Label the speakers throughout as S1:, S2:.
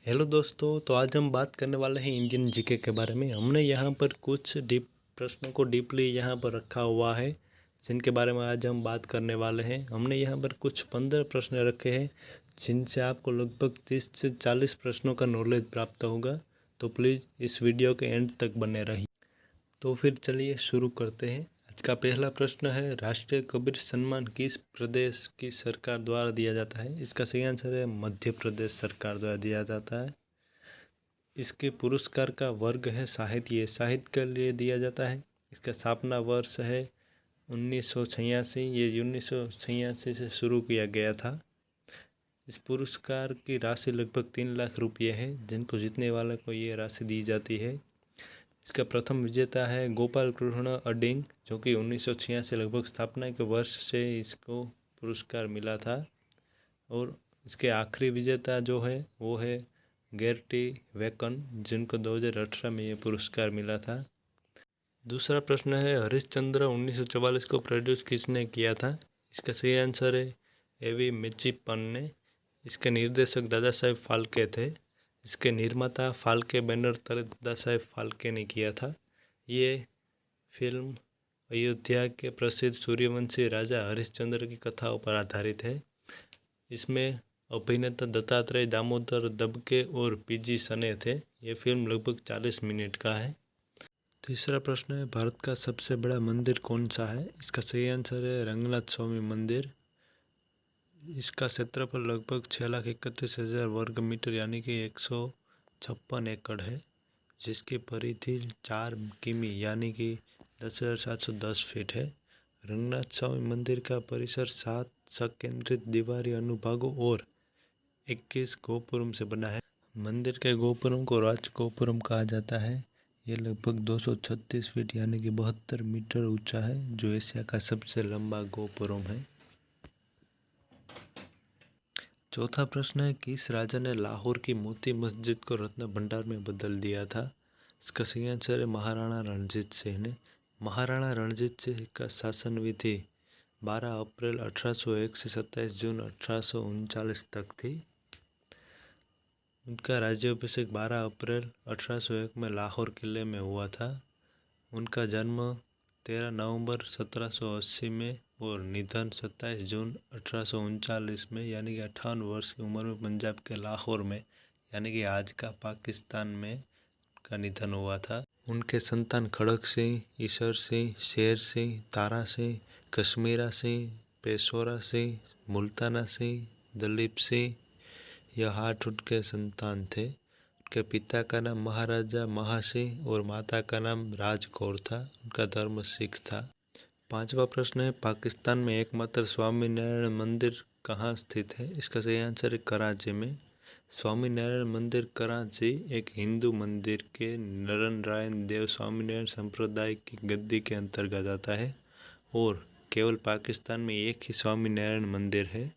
S1: Hello दोस्तों, तो आज हम बात करने वाले हैं इंडियन जीके के बारे में। हमने यहाँ पर कुछ डीप प्रश्नों को डीपली यहाँ पर रखा हुआ है, जिनके बारे में आज हम बात करने वाले हैं। हमने यहाँ पर कुछ 15 प्रश्न रखे हैं, जिनसे आपको लगभग 30 से 40 प्रश्नों का नॉलेज प्राप्त होगा। तो प्लीज़ इस वीडियो के एंड तक बने रहिए। तो फिर चलिए शुरू करते हैं। आज का पहला प्रश्न है, राष्ट्रीय कबीर सम्मान किस प्रदेश की सरकार द्वारा दिया जाता है? इसका सही आंसर है मध्य प्रदेश सरकार द्वारा दिया जाता है। इसके पुरस्कार का वर्ग है साहित्य, साहित्य के लिए दिया जाता है। इसका स्थापना वर्ष है 1986। ये 1986 से शुरू किया गया था। इस पुरस्कार की राशि लगभग 3 लाख रुपये है, जिनको जीतने वाले को ये राशि दी जाती है। इसका प्रथम विजेता है गोपाल कृष्ण अडिंग, जो कि 1986 लगभग स्थापना के वर्ष से इसको पुरस्कार मिला था। और इसके आखिरी विजेता जो है वो है गेर्टी वेकन, जिनको 2018 में ये पुरस्कार मिला था। दूसरा प्रश्न है, हरिश्चंद्र 1944 को प्रोड्यूस किसने किया था? इसका सही आंसर है एवी मिचिप्पन ने। इसके निर्देशक दादा साहेब फाल्के थे। इसके निर्माता फाल्के बैनर तले दादा साहेब फाल्के ने किया था। ये फिल्म अयोध्या के प्रसिद्ध सूर्यवंशी राजा हरिश्चंद्र की कथाओं पर आधारित है। इसमें अभिनेता दत्तात्रेय दामोदर दबके और पीजी सने थे। ये फिल्म लगभग 40 मिनट का है। तीसरा प्रश्न है, भारत का सबसे बड़ा मंदिर कौन सा है? इसका सही आंसर है रंगनाथ स्वामी मंदिर। इसका क्षेत्रफल लगभग 6,31,000 वर्ग मीटर यानी कि 156 एकड़ है, जिसकी परिधि 4 किमी यानी कि 10,710 फीट है। रंगनाथ स्वामी मंदिर का परिसर 7 संकेंद्रित दीवारी अनुभागों और 21 गोपुरम से बना है। मंदिर के गोपुरम को राज गोपुरम कहा जाता है। ये लगभग 236 फीट यानी कि 72 मीटर ऊंचा है, जो एशिया का सबसे लंबा गोपुरम है। चौथा प्रश्न है, किस राजा ने लाहौर की मोती मस्जिद को रत्न भंडार में बदल दिया था? इसका सही आंसर है महाराणा रणजीत सिंह ने। महाराणा रणजीत सिंह का शासन विधि 12 अप्रैल 1801 से 27 जून 1839 तक थी। उनका राज्याभिषेक 12 अप्रैल 1801 में लाहौर किले में हुआ था। उनका जन्म 13 नवंबर 1780 में और निधन 27 जून 1839 में यानी कि 58 वर्ष की उम्र में पंजाब के लाहौर में यानी कि आज का पाकिस्तान में का निधन हुआ था। उनके संतान खड़क सिंह, ईशर सिंह, शेर सिंह, तारा सिंह, कश्मीरा सिंह, पेशोरा सिंह, मुल्ताना सिंह, दलीप सिंह, यह 8 उनके संतान थे। उनके पिता का नाम महाराजा महासिंह और माता का नाम राजकौर था। उनका धर्म सिख था। पांचवा प्रश्न है, पाकिस्तान में एकमात्र स्वामीनारायण मंदिर कहाँ स्थित है? इसका सही आंसर है कराची में। स्वामीनारायण मंदिर कराची एक हिंदू मंदिर के नारायण देव स्वामीनारायण संप्रदाय की गद्दी के अंतर्गत आता है और केवल पाकिस्तान में एक ही स्वामीनारायण मंदिर है।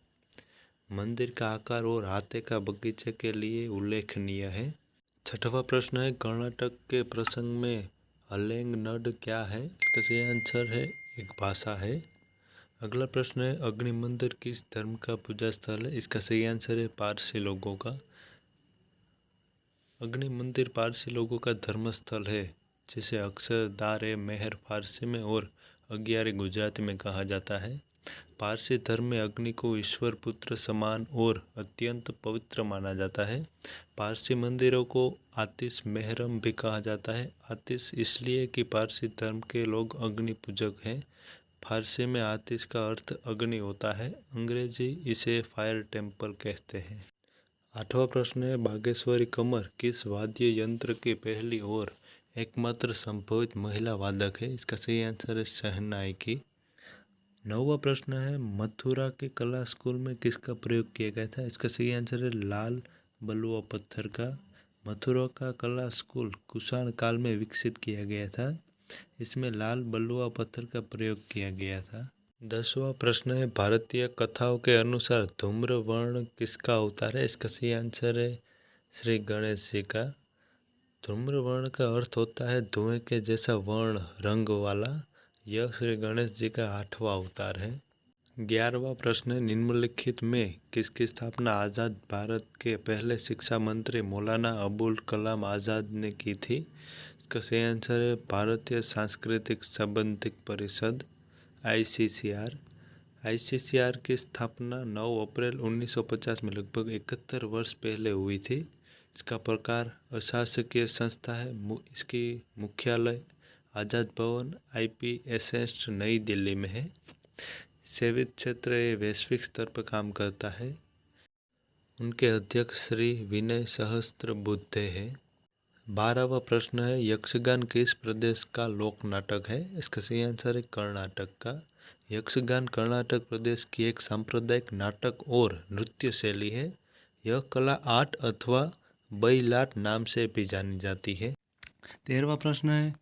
S1: मंदिर का आकार और हाथे का बगीचे के लिए उल्लेखनीय है। छठवां प्रश्न है, कर्नाटक के प्रसंग में हलेंगनड क्या है? इसका सही आंसर है एक भाषा है। अगला प्रश्न है, अग्नि मंदिर किस धर्म का पूजा स्थल है? इसका सही आंसर है पारसी लोगों का। अग्नि मंदिर पारसी लोगों का धर्म स्थल है, जिसे अक्सर दार मेहर फारसी में और अग्यारी गुजराती में कहा जाता है। पारसी धर्म में अग्नि को ईश्वर पुत्र समान और अत्यंत पवित्र माना जाता है। पारसी मंदिरों को आतिश मेहरम भी कहा जाता है। आतिश इसलिए कि पारसी धर्म के लोग अग्नि पूजक हैं। फारसी में आतिश का अर्थ अग्नि होता है। अंग्रेजी इसे फायर टेम्पल कहते हैं। आठवां प्रश्न है, बागेश्वरी कमर किस वाद्य यंत्र की पहली और एकमात्र संभवित महिला वादक है? इसका सही आंसर है शहनाई की। नौवां प्रश्न है, मथुरा के कला स्कूल में किसका प्रयोग किया गया था? इसका सही आंसर है लाल बलुआ पत्थर का। मथुरा का कला स्कूल कुषाण काल में विकसित किया गया था। इसमें लाल बलुआ पत्थर का प्रयोग किया गया था। 10वां प्रश्न है, भारतीय कथाओं के अनुसार धूम्र वर्ण किसका अवतार है? इसका सही आंसर है श्री गणेश जी का। धूम्र वर्ण का अर्थ होता है धुएं के जैसा वर्ण रंग वाला। यह श्री गणेश जी का 8वां अवतार है। 11वां प्रश्न है, निम्नलिखित में किसकी स्थापना आज़ाद भारत के पहले शिक्षा मंत्री मौलाना अबुल कलाम आज़ाद ने की थी? इसका सही आंसर है भारतीय सांस्कृतिक संबंधित परिषद ICCR। ICCR की स्थापना 9 अप्रैल 1950 में लगभग 71 वर्ष पहले हुई थी। इसका प्रकार अशासकीय संस्था है। इसकी मुख्यालय आज़ाद भवन IPSS नई दिल्ली में है। सेवित क्षेत्र ये वैश्विक स्तर पर काम करता है। उनके अध्यक्ष श्री विनय सहस्त्रबुद्धे हैं। 12वां प्रश्न है, यक्षगान किस प्रदेश का लोक नाटक है? इसका सही आंसर है कर्नाटक का। यक्षगान कर्नाटक प्रदेश की एक सांप्रदायिक नाटक और नृत्य शैली है। यह कला आट अथवा बैलाट नाम से भी जानी जाती है। 13वां प्रश्न है,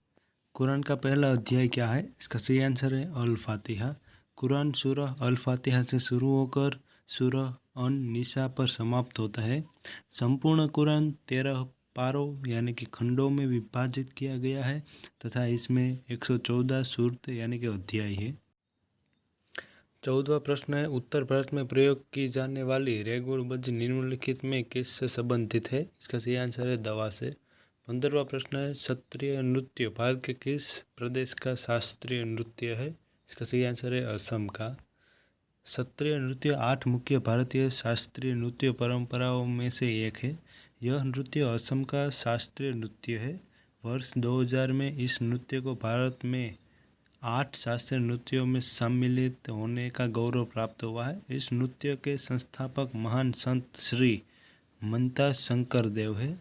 S1: कुरान का पहला अध्याय क्या है? इसका सही आंसर है अल फातिहा। कुरान सूरह अल फातिहा से शुरू होकर सूरह अन निसा पर समाप्त होता है। संपूर्ण कुरान 13 पारों यानी कि खंडों में विभाजित किया गया है तथा इसमें 114 सूरत यानी कि अध्याय है। 14वां प्रश्न है, उत्तर भारत में प्रयोग की जाने वाली रेगुर बज निम्नलिखित में किससे संबंधित है? इसका सही आंसर है दवा से। 15वां प्रश्न है, शास्त्रीय नृत्य भारत के किस प्रदेश का शास्त्रीय नृत्य है? इसका सही आंसर है असम का। शास्त्रीय नृत्य 8 मुख्य भारतीय शास्त्रीय नृत्य परंपराओं में से एक है। यह नृत्य असम का शास्त्रीय नृत्य है। वर्ष 2000 में इस नृत्य को भारत में 8 शास्त्रीय नृत्यों में सम्मिलित होने का गौरव प्राप्त हुआ है। इस नृत्य के संस्थापक महान संत श्री मंता शंकर देव है।